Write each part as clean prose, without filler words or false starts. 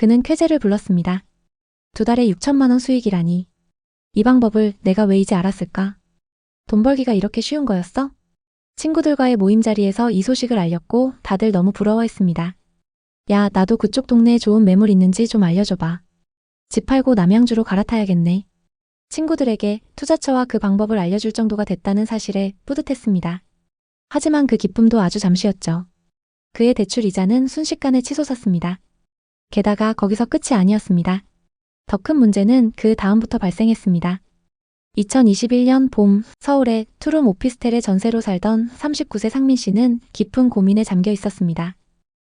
그는 쾌재를 불렀습니다. 2달에 6천만 원 수익이라니. 이 방법을 내가 왜 이제 알았을까? 돈 벌기가 이렇게 쉬운 거였어? 친구들과의 모임 자리에서 이 소식을 알렸고 다들 너무 부러워했습니다. 야, 나도 그쪽 동네에 좋은 매물 있는지 좀 알려줘봐. 집 팔고 남양주로 갈아타야겠네. 친구들에게 투자처와 그 방법을 알려줄 정도가 됐다는 사실에 뿌듯했습니다. 하지만 그 기쁨도 아주 잠시였죠. 그의 대출 이자는 순식간에 치솟았습니다. 게다가 거기서 끝이 아니었습니다. 더 큰 문제는 그 다음부터 발생했습니다. 2021년 봄, 서울의 투룸 오피스텔에 전세로 살던 39세 상민 씨는 깊은 고민에 잠겨 있었습니다.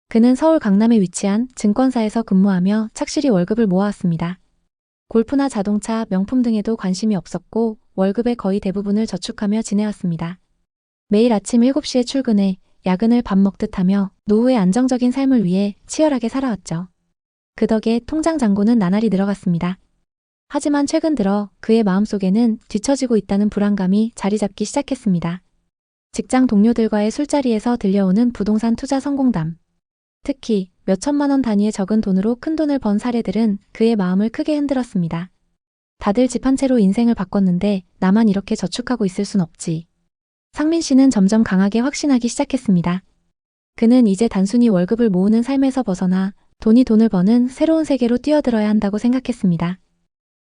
그는 서울 강남에 위치한 증권사에서 근무하며 착실히 월급을 모아왔습니다. 골프나 자동차, 명품 등에도 관심이 없었고 월급의 거의 대부분을 저축하며 지내왔습니다. 매일 아침 7시에 출근해 야근을 밥 먹듯 하며 노후의 안정적인 삶을 위해 치열하게 살아왔죠. 그 덕에 통장 잔고는 나날이 늘어갔습니다. 하지만 최근 들어 그의 마음속에는 뒤처지고 있다는 불안감이 자리 잡기 시작했습니다. 직장 동료들과의 술자리에서 들려오는 부동산 투자 성공담. 특히 몇 천만 원 단위의 적은 돈으로 큰 돈을 번 사례들은 그의 마음을 크게 흔들었습니다. 다들 집 한 채로 인생을 바꿨는데 나만 이렇게 저축하고 있을 순 없지. 상민 씨는 점점 강하게 확신하기 시작했습니다. 그는 이제 단순히 월급을 모으는 삶에서 벗어나 돈이 돈을 버는 새로운 세계로 뛰어들어야 한다고 생각했습니다.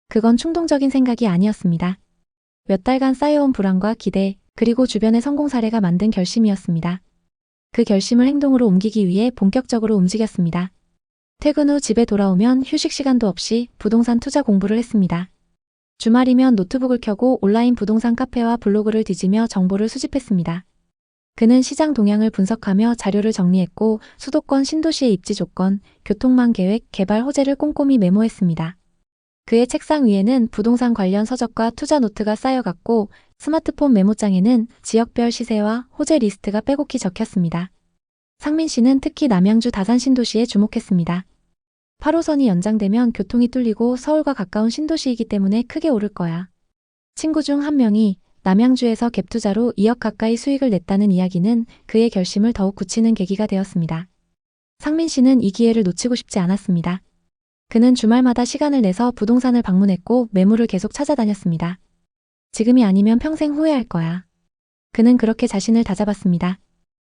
그건 충동적인 생각이 아니었습니다. 몇 달간 쌓여온 불안과 기대, 그리고 주변의 성공 사례가 만든 결심이었습니다. 그 결심을 행동으로 옮기기 위해 본격적으로 움직였습니다. 퇴근 후 집에 돌아오면 휴식 시간도 없이 부동산 투자 공부를 했습니다. 주말이면 노트북을 켜고 온라인 부동산 카페와 블로그를 뒤지며 정보를 수집했습니다. 그는 시장 동향을 분석하며 자료를 정리했고 수도권 신도시의 입지 조건, 교통망 계획, 개발 호재를 꼼꼼히 메모했습니다. 그의 책상 위에는 부동산 관련 서적과 투자 노트가 쌓여갔고 스마트폰 메모장에는 지역별 시세와 호재 리스트가 빼곡히 적혔습니다. 상민 씨는 특히 남양주 다산 신도시에 주목했습니다. 8호선이 연장되면 교통이 뚫리고 서울과 가까운 신도시이기 때문에 크게 오를 거야. 친구 중 한 명이 남양주에서 갭투자로 2억 가까이 수익을 냈다는 이야기는 그의 결심을 더욱 굳히는 계기가 되었습니다. 상민 씨는 이 기회를 놓치고 싶지 않았습니다. 그는 주말마다 시간을 내서 부동산을 방문했고 매물을 계속 찾아다녔습니다. 지금이 아니면 평생 후회할 거야. 그는 그렇게 자신을 다잡았습니다.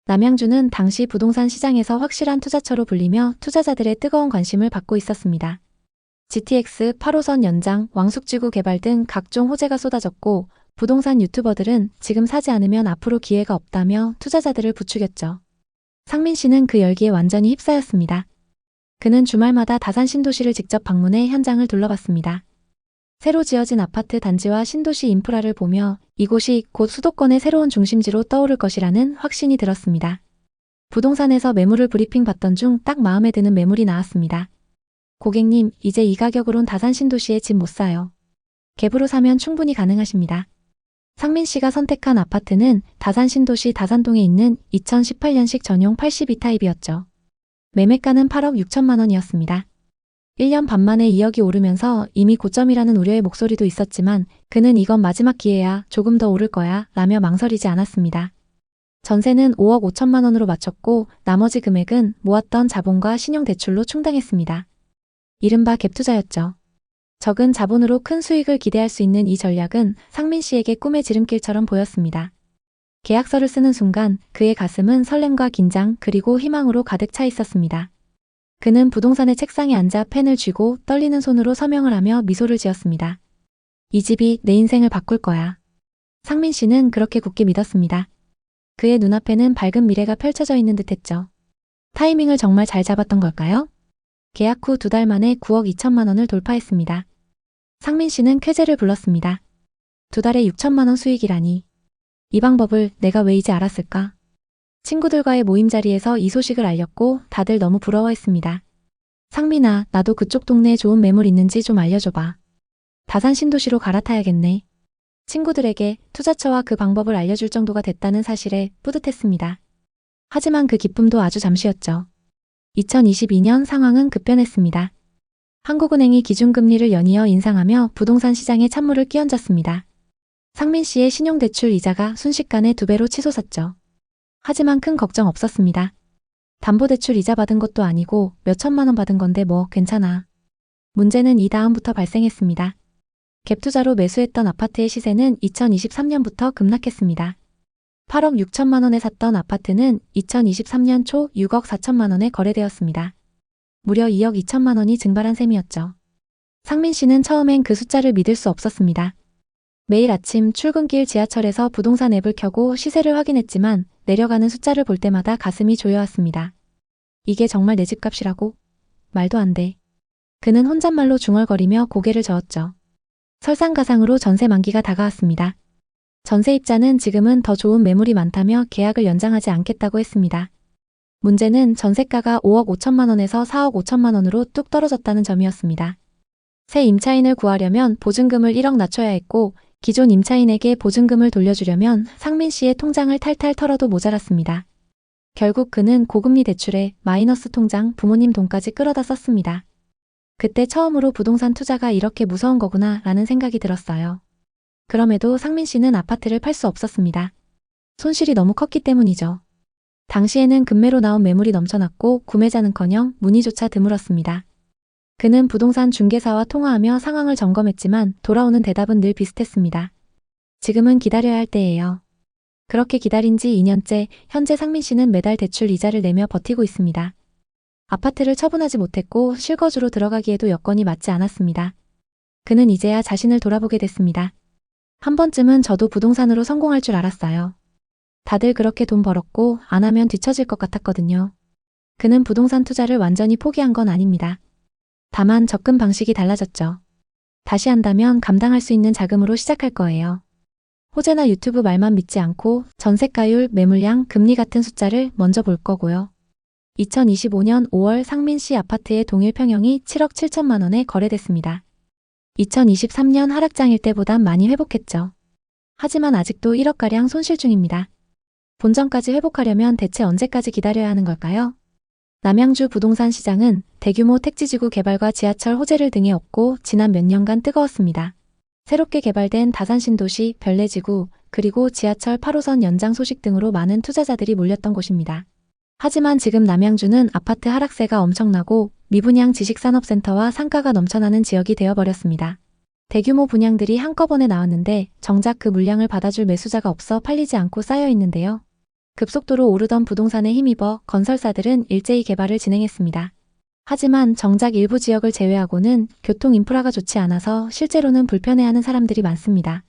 남양주는 당시 부동산 시장에서 확실한 투자처로 불리며 투자자들의 뜨거운 관심을 받고 있었습니다. GTX, 8호선 연장, 왕숙지구 개발 등 각종 호재가 쏟아졌고 부동산 유튜버들은 지금 사지 않으면 앞으로 기회가 없다며 투자자들을 부추겼죠. 상민 씨는 그 열기에 완전히 휩싸였습니다. 그는 주말마다 다산 신도시를 직접 방문해 현장을 둘러봤습니다. 새로 지어진 아파트 단지와 신도시 인프라를 보며 이곳이 곧 수도권의 새로운 중심지로 떠오를 것이라는 확신이 들었습니다. 부동산에서 매물을 브리핑 받던 중 딱 마음에 드는 매물이 나왔습니다. 고객님, 이제 이 가격으론 다산 신도시에 집 못 사요. 갭으로 사면 충분히 가능하십니다. 상민 씨가 선택한 아파트는 다산 신도시 다산동에 있는 2018년식 전용 82타입이었죠. 매매가는 8억 6천만 원이었습니다. 1년 반 만에 2억이 오르면서 이미 고점이라는 우려의 목소리도 있었지만 그는 이건 마지막 기회야, 조금 더 오를 거야 라며 망설이지 않았습니다. 전세는 5억 5천만 원으로 맞췄고 나머지 금액은 모았던 자본과 신용대출로 충당했습니다. 이른바 갭투자였죠. 적은 자본으로 큰 수익을 기대할 수 있는 이 전략은 상민 씨에게 꿈의 지름길처럼 보였습니다. 계약서를 쓰는 순간 그의 가슴은 설렘과 긴장 그리고 희망으로 가득 차 있었습니다. 그는 부동산의 책상에 앉아 펜을 쥐고 떨리는 손으로 서명을 하며 미소를 지었습니다. 이 집이 내 인생을 바꿀 거야. 상민 씨는 그렇게 굳게 믿었습니다. 그의 눈앞에는 밝은 미래가 펼쳐져 있는 듯했죠. 타이밍을 정말 잘 잡았던 걸까요? 계약 후 2달 만에 9억 2천만 원을 돌파했습니다. 상민 씨는 쾌재를 불렀습니다. 2달에 6천만 원 수익이라니. 이 방법을 내가 왜 이제 알았을까? 친구들과의 모임 자리에서 이 소식을 알렸고 다들 너무 부러워했습니다. 상민아, 나도 그쪽 동네에 좋은 매물 있는지 좀 알려줘봐. 다산 신도시로 갈아타야겠네. 친구들에게 투자처와 그 방법을 알려줄 정도가 됐다는 사실에 뿌듯했습니다. 하지만 그 기쁨도 아주 잠시였죠. 2022년 상황은 급변했습니다. 한국은행이 기준금리를 연이어 인상하며 부동산 시장에 찬물을 끼얹었습니다. 상민 씨의 신용대출 이자가 순식간에 2배로 치솟았죠. 하지만 큰 걱정 없었습니다. 담보대출 이자 받은 것도 아니고 몇 천만 원 받은 건데 뭐 괜찮아. 문제는 이 다음부터 발생했습니다. 갭투자로 매수했던 아파트의 시세는 2023년부터 급락했습니다. 8억 6천만 원에 샀던 아파트는 2023년 초 6억 4천만 원에 거래되었습니다. 무려 2억 2천만 원이 증발한 셈이었죠. 상민 씨는 처음엔 그 숫자를 믿을 수 없었습니다. 매일 아침 출근길 지하철에서 부동산 앱을 켜고 시세를 확인했지만 내려가는 숫자를 볼 때마다 가슴이 조여왔습니다. 이게 정말 내 집값이라고? 말도 안 돼. 그는 혼잣말로 중얼거리며 고개를 저었죠. 설상가상으로 전세 만기가 다가왔습니다. 전세입자는 지금은 더 좋은 매물이 많다며 계약을 연장하지 않겠다고 했습니다. 문제는 전세가가 5억 5천만 원에서 4억 5천만 원으로 뚝 떨어졌다는 점이었습니다. 새 임차인을 구하려면 보증금을 1억 낮춰야 했고 기존 임차인에게 보증금을 돌려주려면 상민 씨의 통장을 탈탈 털어도 모자랐습니다. 결국 그는 고금리 대출에 마이너스 통장, 부모님 돈까지 끌어다 썼습니다. 그때 처음으로 부동산 투자가 이렇게 무서운 거구나 라는 생각이 들었어요. 그럼에도 상민 씨는 아파트를 팔 수 없었습니다. 손실이 너무 컸기 때문이죠. 당시에는 급매로 나온 매물이 넘쳐났고 구매자는커녕 문의조차 드물었습니다. 그는 부동산 중개사와 통화하며 상황을 점검했지만 돌아오는 대답은 늘 비슷했습니다. 지금은 기다려야 할 때예요. 그렇게 기다린 지 2년째, 현재 상민 씨는 매달 대출 이자를 내며 버티고 있습니다. 아파트를 처분하지 못했고 실거주로 들어가기에도 여건이 맞지 않았습니다. 그는 이제야 자신을 돌아보게 됐습니다. 한 번쯤은 저도 부동산으로 성공할 줄 알았어요. 다들 그렇게 돈 벌었고 안 하면 뒤처질 것 같았거든요. 그는 부동산 투자를 완전히 포기한 건 아닙니다. 다만 접근 방식이 달라졌죠. 다시 한다면 감당할 수 있는 자금으로 시작할 거예요. 호재나 유튜브 말만 믿지 않고 전세가율, 매물량, 금리 같은 숫자를 먼저 볼 거고요. 2025년 5월 상민 씨 아파트의 동일 평형이 7억 7천만 원에 거래됐습니다. 2023년 하락장일 때보단 많이 회복했죠. 하지만 아직도 1억가량 손실 중입니다. 본전까지 회복하려면 대체 언제까지 기다려야 하는 걸까요? 남양주 부동산 시장은 대규모 택지지구 개발과 지하철 호재를 등에 업고 지난 몇 년간 뜨거웠습니다. 새롭게 개발된 다산 신도시, 별내지구, 그리고 지하철 8호선 연장 소식 등으로 많은 투자자들이 몰렸던 곳입니다. 하지만 지금 남양주는 아파트 하락세가 엄청나고 미분양 지식산업센터와 상가가 넘쳐나는 지역이 되어버렸습니다. 대규모 분양들이 한꺼번에 나왔는데 정작 그 물량을 받아줄 매수자가 없어 팔리지 않고 쌓여 있는데요. 급속도로 오르던 부동산에 힘입어 건설사들은 일제히 개발을 진행했습니다. 하지만 정작 일부 지역을 제외하고는 교통 인프라가 좋지 않아서 실제로는 불편해하는 사람들이 많습니다.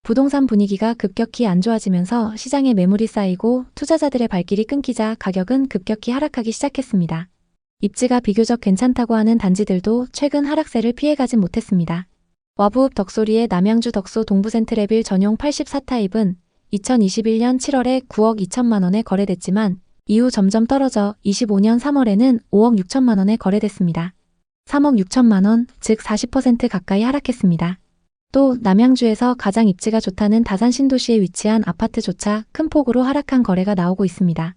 부동산 분위기가 급격히 안 좋아지면서 시장에 매물이 쌓이고 투자자들의 발길이 끊기자 가격은 급격히 하락하기 시작했습니다. 입지가 비교적 괜찮다고 하는 단지들도 최근 하락세를 피해가진 못했습니다. 와부읍 덕소리의 남양주 덕소 동부센트레빌 전용 84타입은 2021년 7월에 9억 2천만 원에 거래됐지만 이후 점점 떨어져 25년 3월에는 5억 6천만 원에 거래됐습니다. 3억 6천만 원, 즉 40% 가까이 하락했습니다. 또 남양주에서 가장 입지가 좋다는 다산 신도시에 위치한 아파트조차 큰 폭으로 하락한 거래가 나오고 있습니다.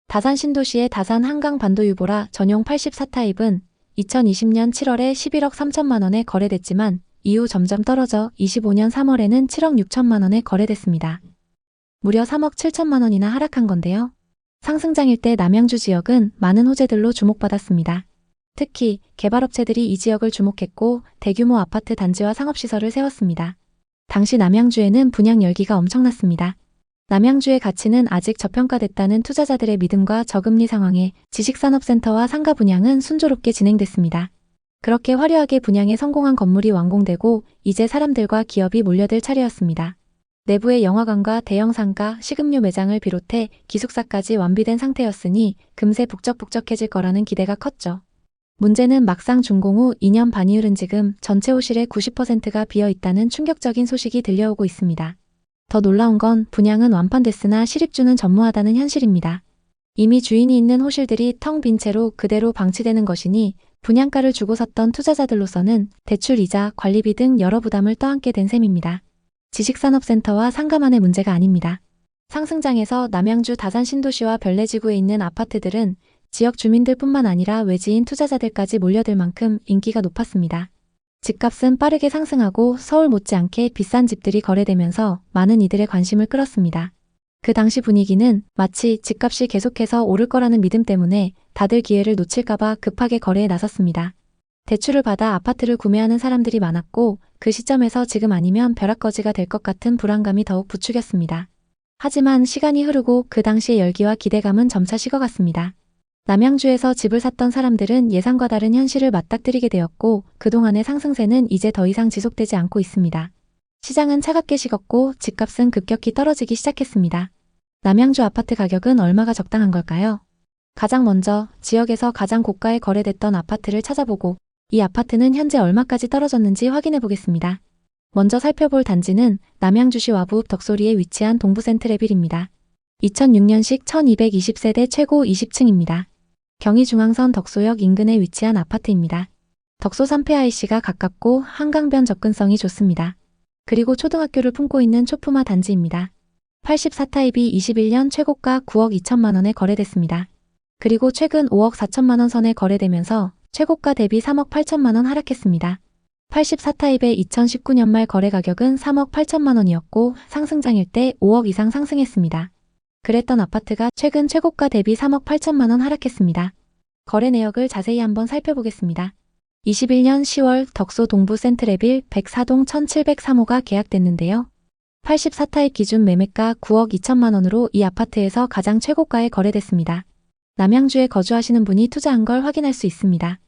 다산 신도시의 다산 한강 반도유보라 전용 84타입은 2020년 7월에 11억 3천만 원에 거래됐지만 이후 점점 떨어져 25년 3월에는 7억 6천만 원에 거래됐습니다. 무려 3억 7천만 원이나 하락한 건데요. 상승장일 때 남양주 지역은 많은 호재들로 주목받았습니다. 특히 개발업체들이 이 지역을 주목했고 대규모 아파트 단지와 상업시설을 세웠습니다. 당시 남양주에는 분양 열기가 엄청났습니다. 남양주의 가치는 아직 저평가됐다는 투자자들의 믿음과 저금리 상황에 지식산업센터와 상가 분양은 순조롭게 진행됐습니다. 그렇게 화려하게 분양에 성공한 건물이 완공되고 이제 사람들과 기업이 몰려들 차례였습니다. 내부의 영화관과 대형 상가, 식음료 매장을 비롯해 기숙사까지 완비된 상태였으니 금세 북적북적해질 거라는 기대가 컸죠. 문제는 막상 준공 후 2년 반이 흐른 지금 전체 호실의 90%가 비어있다는 충격적인 소식이 들려오고 있습니다. 더 놀라운 건 분양은 완판됐으나 실입주는 전무하다는 현실입니다. 이미 주인이 있는 호실들이 텅 빈 채로 그대로 방치되는 것이니 분양가를 주고 샀던 투자자들로서는 대출 이자, 관리비 등 여러 부담을 떠안게 된 셈입니다. 지식산업센터와 상가만의 문제가 아닙니다. 상승장에서 남양주 다산 신도시와 별내지구에 있는 아파트들은 지역 주민들뿐만 아니라 외지인 투자자들까지 몰려들 만큼 인기가 높았습니다. 집값은 빠르게 상승하고 서울 못지않게 비싼 집들이 거래되면서 많은 이들의 관심을 끌었습니다. 그 당시 분위기는 마치 집값이 계속해서 오를 거라는 믿음 때문에 다들 기회를 놓칠까봐 급하게 거래에 나섰습니다. 대출을 받아 아파트를 구매하는 사람들이 많았고 그 시점에서 지금 아니면 벼락거지가 될 것 같은 불안감이 더욱 부추겼습니다. 하지만 시간이 흐르고 그 당시의 열기와 기대감은 점차 식어갔습니다. 남양주에서 집을 샀던 사람들은 예상과 다른 현실을 맞닥뜨리게 되었고 그동안의 상승세는 이제 더 이상 지속되지 않고 있습니다. 시장은 차갑게 식었고 집값은 급격히 떨어지기 시작했습니다. 남양주 아파트 가격은 얼마가 적당한 걸까요? 가장 먼저 지역에서 가장 고가에 거래됐던 아파트를 찾아보고 이 아파트는 현재 얼마까지 떨어졌는지 확인해 보겠습니다. 먼저 살펴볼 단지는 남양주시 와부 덕소리에 위치한 동부센트레빌입니다. 2006년식 1220세대 최고 20층입니다. 경의중앙선 덕소역 인근에 위치한 아파트입니다. 덕소 3폐 IC가 가깝고 한강변 접근성이 좋습니다. 그리고 초등학교를 품고 있는 초품화 단지입니다. 84타입이 21년 최고가 9억 2천만 원에 거래됐습니다. 그리고 최근 5억 4천만 원 선에 거래되면서 최고가 대비 3억 8천만 원 하락했습니다. 84타입의 2019년 말 거래 가격은 3억 8천만 원이었고 상승장일 때 5억 이상 상승했습니다. 그랬던 아파트가 최근 최고가 대비 3억 8천만 원 하락했습니다. 거래 내역을 자세히 한번 살펴보겠습니다. 21년 10월 덕소 동부 센트레빌 104동 1703호가 계약됐는데요. 84타입 기준 매매가 9억 2천만 원으로 이 아파트에서 가장 최고가에 거래됐습니다. 남양주에 거주하시는 분이 투자한 걸 확인할 수 있습니다.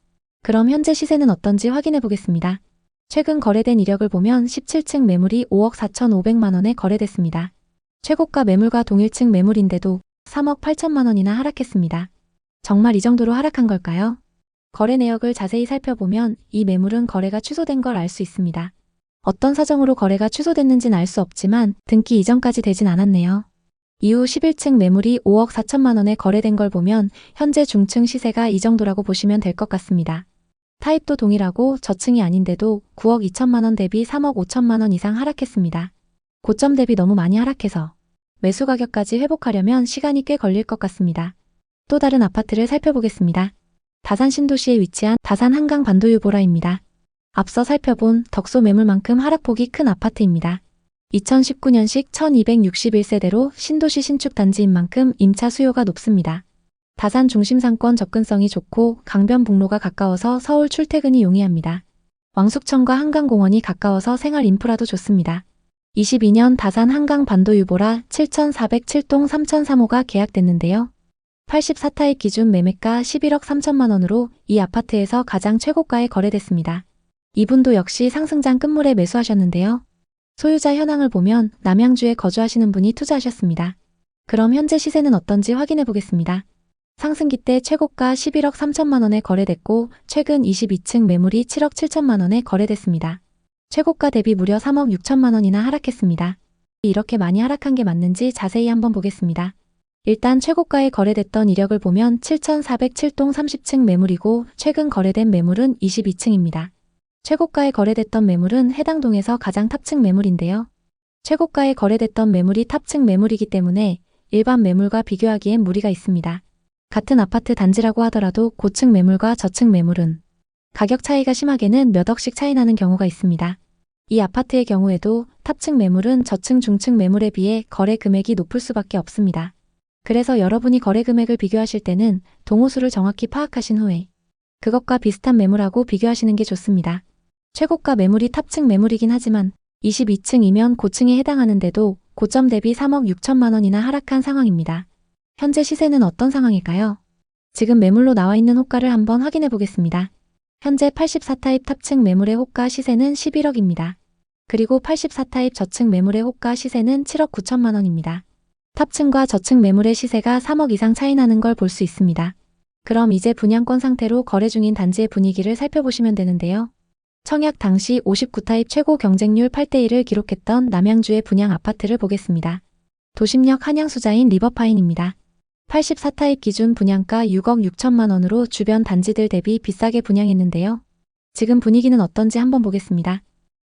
그럼 현재 시세는 어떤지 확인해 보겠습니다. 최근 거래된 이력을 보면 17층 매물이 5억 4,500만 원에 거래됐습니다. 최고가 매물과 동일층 매물인데도 3억 8천만 원이나 하락했습니다. 정말 이 정도로 하락한 걸까요? 거래 내역을 자세히 살펴보면 이 매물은 거래가 취소된 걸 알 수 있습니다. 어떤 사정으로 거래가 취소됐는지는 알 수 없지만 등기 이전까지 되진 않았네요. 이후 11층 매물이 5억 4천만 원에 거래된 걸 보면 현재 중층 시세가 이 정도라고 보시면 될 것 같습니다. 타입도 동일하고 저층이 아닌데도 9억 2천만 원 대비 3억 5천만 원 이상 하락했습니다. 고점 대비 너무 많이 하락해서 매수 가격까지 회복하려면 시간이 꽤 걸릴 것 같습니다. 또 다른 아파트를 살펴보겠습니다. 다산 신도시에 위치한 다산 한강 반도유보라입니다. 앞서 살펴본 덕소 매물만큼 하락폭이 큰 아파트입니다. 2019년식 1261세대로 신도시 신축 단지인 만큼 임차 수요가 높습니다. 다산 중심 상권 접근성이 좋고 강변북로가 가까워서 서울 출퇴근이 용이합니다. 왕숙천과 한강공원이 가까워서 생활 인프라도 좋습니다. 22년 다산 한강 반도유보라 7407동 3003호가 계약됐는데요. 84타입 기준 매매가 11억 3천만 원으로 이 아파트에서 가장 최고가에 거래됐습니다. 이분도 역시 상승장 끝물에 매수하셨는데요. 소유자 현황을 보면 남양주에 거주하시는 분이 투자하셨습니다. 그럼 현재 시세는 어떤지 확인해 보겠습니다. 상승기 때 최고가 11억 3천만 원에 거래됐고 최근 22층 매물이 7억 7천만 원에 거래됐습니다. 최고가 대비 무려 3억 6천만 원이나 하락했습니다. 이렇게 많이 하락한 게 맞는지 자세히 한번 보겠습니다. 일단 최고가에 거래됐던 이력을 보면 7407동 30층 매물이고 최근 거래된 매물은 22층입니다. 최고가에 거래됐던 매물은 해당 동에서 가장 탑층 매물인데요. 최고가에 거래됐던 매물이 탑층 매물이기 때문에 일반 매물과 비교하기엔 무리가 있습니다. 같은 아파트 단지라고 하더라도 고층 매물과 저층 매물은 가격 차이가 심하게는 몇 억씩 차이 나는 경우가 있습니다. 이 아파트의 경우에도 탑층 매물은 저층 중층 매물에 비해 거래 금액이 높을 수밖에 없습니다. 그래서 여러분이 거래 금액을 비교하실 때는 동호수를 정확히 파악하신 후에 그것과 비슷한 매물하고 비교하시는 게 좋습니다. 최고가 매물이 탑층 매물이긴 하지만 22층이면 고층에 해당하는데도 고점 대비 3억 6천만 원이나 하락한 상황입니다. 현재 시세는 어떤 상황일까요? 지금 매물로 나와 있는 호가를 한번 확인해 보겠습니다. 현재 84타입 탑층 매물의 호가 시세는 11억입니다. 그리고 84타입 저층 매물의 호가 시세는 7억 9천만 원입니다. 탑층과 저층 매물의 시세가 3억 이상 차이 나는 걸 볼 수 있습니다. 그럼 이제 분양권 상태로 거래 중인 단지의 분위기를 살펴보시면 되는데요. 청약 당시 59타입 최고 경쟁률 8대1을 기록했던 남양주의 분양 아파트를 보겠습니다. 도심역 한양수자인 리버파인입니다. 84타입 기준 분양가 6억 6천만 원으로 주변 단지들 대비 비싸게 분양했는데요. 지금 분위기는 어떤지 한번 보겠습니다.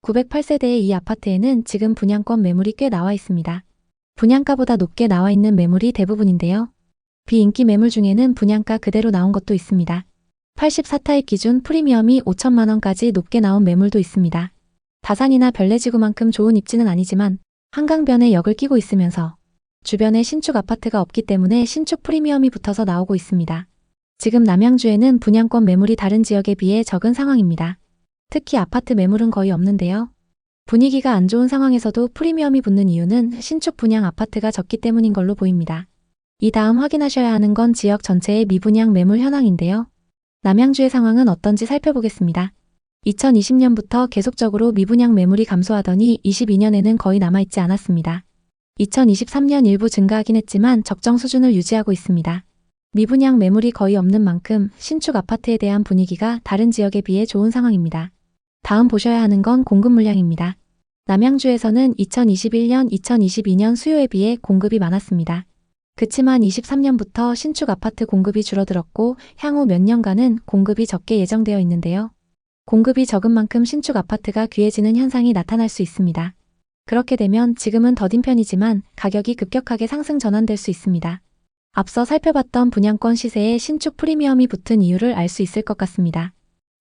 908세대의 이 아파트에는 지금 분양권 매물이 꽤 나와 있습니다. 분양가보다 높게 나와 있는 매물이 대부분인데요. 비인기 매물 중에는 분양가 그대로 나온 것도 있습니다. 84타입 기준 프리미엄이 5천만 원까지 높게 나온 매물도 있습니다. 다산이나 별내지구만큼 좋은 입지는 아니지만 한강변에 역을 끼고 있으면서 주변에 신축 아파트가 없기 때문에 신축 프리미엄이 붙어서 나오고 있습니다. 지금 남양주에는 분양권 매물이 다른 지역에 비해 적은 상황입니다. 특히 아파트 매물은 거의 없는데요. 분위기가 안 좋은 상황에서도 프리미엄이 붙는 이유는 신축 분양 아파트가 적기 때문인 걸로 보입니다. 이 다음 확인하셔야 하는 건 지역 전체의 미분양 매물 현황인데요. 남양주의 상황은 어떤지 살펴보겠습니다. 2020년부터 계속적으로 미분양 매물이 감소하더니 22년에는 거의 남아있지 않았습니다. 2023년 일부 증가하긴 했지만 적정 수준을 유지하고 있습니다. 미분양 매물이 거의 없는 만큼 신축 아파트에 대한 분위기가 다른 지역에 비해 좋은 상황입니다. 다음 보셔야 하는 건 공급 물량입니다. 남양주에서는 2021년, 2022년 수요에 비해 공급이 많았습니다. 그치만 23년부터 신축 아파트 공급이 줄어들었고 향후 몇 년간은 공급이 적게 예정되어 있는데요. 공급이 적은 만큼 신축 아파트가 귀해지는 현상이 나타날 수 있습니다. 그렇게 되면 지금은 더딘 편이지만 가격이 급격하게 상승 전환될 수 있습니다. 앞서 살펴봤던 분양권 시세에 신축 프리미엄이 붙은 이유를 알 수 있을 것 같습니다.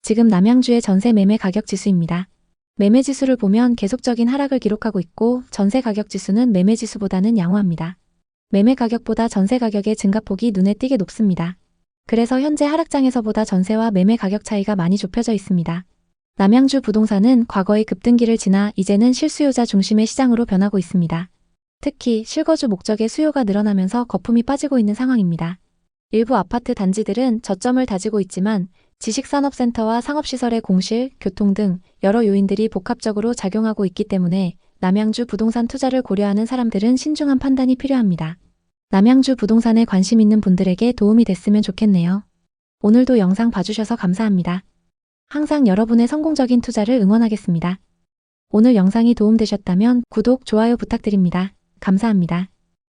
지금 남양주의 전세 매매 가격 지수입니다. 매매 지수를 보면 계속적인 하락을 기록하고 있고 전세 가격 지수는 매매 지수보다는 양호합니다. 매매 가격보다 전세 가격의 증가폭이 눈에 띄게 높습니다. 그래서 현재 하락장에서보다 전세와 매매 가격 차이가 많이 좁혀져 있습니다. 남양주 부동산은 과거의 급등기를 지나 이제는 실수요자 중심의 시장으로 변하고 있습니다. 특히 실거주 목적의 수요가 늘어나면서 거품이 빠지고 있는 상황입니다. 일부 아파트 단지들은 저점을 다지고 있지만 지식산업센터와 상업시설의 공실, 교통 등 여러 요인들이 복합적으로 작용하고 있기 때문에 남양주 부동산 투자를 고려하는 사람들은 신중한 판단이 필요합니다. 남양주 부동산에 관심 있는 분들에게 도움이 됐으면 좋겠네요. 오늘도 영상 봐주셔서 감사합니다. 항상 여러분의 성공적인 투자를 응원하겠습니다. 오늘 영상이 도움되셨다면 구독, 좋아요 부탁드립니다. 감사합니다.